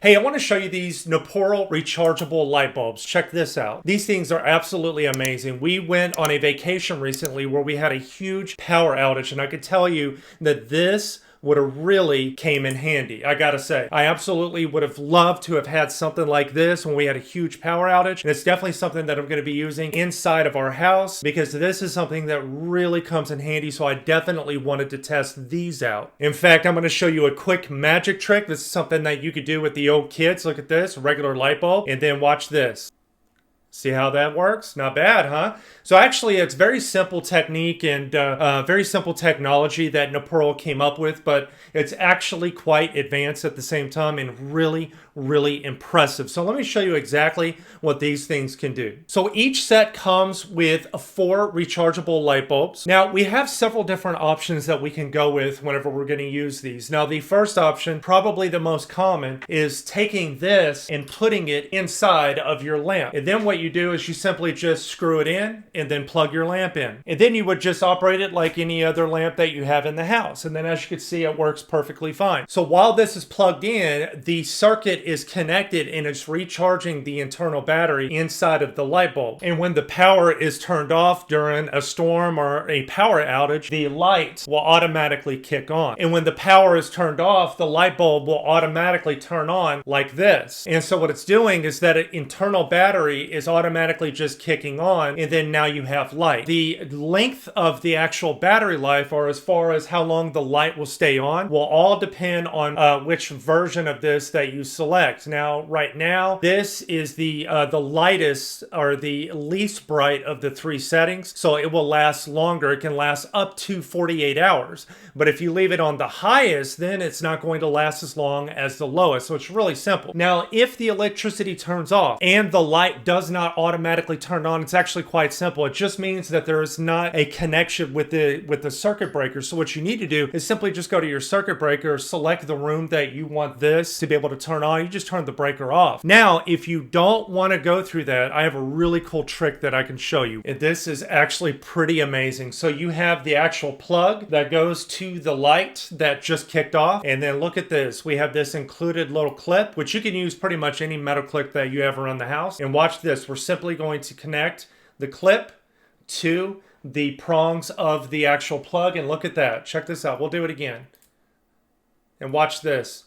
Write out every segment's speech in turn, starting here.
Hey, I want to show you these Neporal rechargeable light bulbs. Check this out. These things are absolutely amazing. We went on a vacation recently where we had a huge power outage, and I could tell you that this would have really came in handy. I gotta say, I absolutely would have loved to have had something like this when we had a huge power outage. And it's definitely something that I'm gonna be using inside of our house because this is something that really comes in handy. So I definitely wanted to test these out. In fact, I'm gonna show you a quick magic trick. This is something that you could do with the old kids. Look at this, regular light bulb, and then watch this. See how that works? Not bad, huh? So actually, it's very simple technique and very simple technology that Neporal came up with, but it's actually quite advanced at the same time and really, really impressive. So let me show you exactly what these things can do. So each set comes with 4 rechargeable light bulbs. Now, we have several different options that we can go with whenever we're going to use these. Now, the first option, probably the most common, is taking this and putting it inside of your lamp. And then what you do is you simply just screw it in and then plug your lamp in. And then you would just operate it like any other lamp that you have in the house. And then as you can see, it works perfectly fine. So while this is plugged in, the circuit is connected and it's recharging the internal battery inside of the light bulb. And when the power is turned off during a storm or a power outage, the light will automatically kick on. And when the power is turned off, the light bulb will automatically turn on like this. And so what it's doing is that an internal battery is automatically just kicking on, and then now you have light. The length of the actual battery life, or as far as how long the light will stay on, will all depend on which version of this that you select. Now, right now, this is the lightest or the least bright of the 3 settings, so it will last longer. It can last up to 48 hours. But if you leave it on the highest, then it's not going to last as long as the lowest. So it's really simple. Now, if the electricity turns off and the light does not automatically turn on, it's actually quite simple. It just means that there is not a connection with the circuit breaker. So what you need to do is simply just go to your circuit breaker, select the room that you want this to be able to turn on. You just turn the breaker off. Now, if you don't want to go through that, I have a really cool trick that I can show you. And this is actually pretty amazing. So you have the actual plug that goes to the light that just kicked off. And then look at this. We have this included little clip, which you can use pretty much any metal clip that you have around the house. And watch this. We're simply going to connect the clip to the prongs of the actual plug. And look at that. Check this out. We'll do it again. And watch this.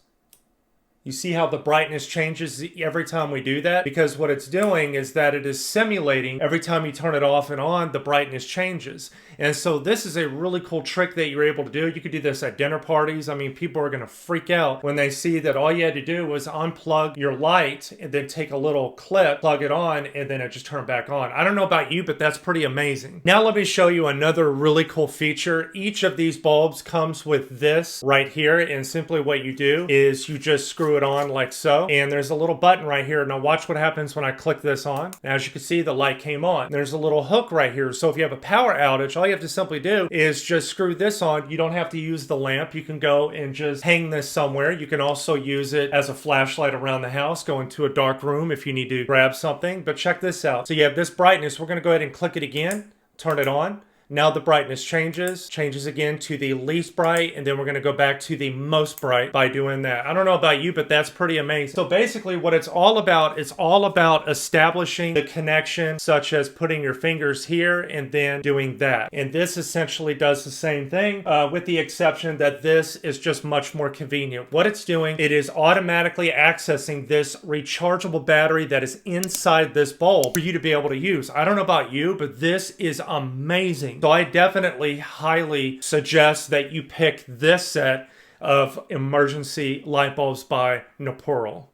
You see how the brightness changes every time we do that? Because what it's doing is that it is simulating every time you turn it off and on, the brightness changes. And so this is a really cool trick that you're able to do. You could do this at dinner parties. I mean, people are going to freak out when they see that all you had to do was unplug your light and then take a little clip, plug it on, and then it just turned back on. I don't know about you, but that's pretty amazing. Now let me show you another really cool feature. Each of these bulbs comes with this right here. And simply what you do is you just screw it on like so, and there's a little button right here. Now watch what happens when I click this on. Now, as you can see, the light came on. There's a little hook right here, so if you have a power outage, all you have to simply do is just screw this on. You don't have to use the lamp. You can go and just hang this somewhere. You can also use it as a flashlight around the house, go into a dark room if you need to grab something. But check this out. So you have this brightness. We're going to go ahead and click it again, turn it on. Now the brightness changes again to the least bright, and then we're going to go back to the most bright by doing that. I don't know about you, but that's pretty amazing. So basically what it's all about establishing the connection, such as putting your fingers here and then doing that. And this essentially does the same thing, with the exception that this is just much more convenient. What it's doing, it is automatically accessing this rechargeable battery that is inside this bulb for you to be able to use. I don't know about you, but this is amazing. So I definitely highly suggest that you pick this set of emergency light bulbs by Neporal.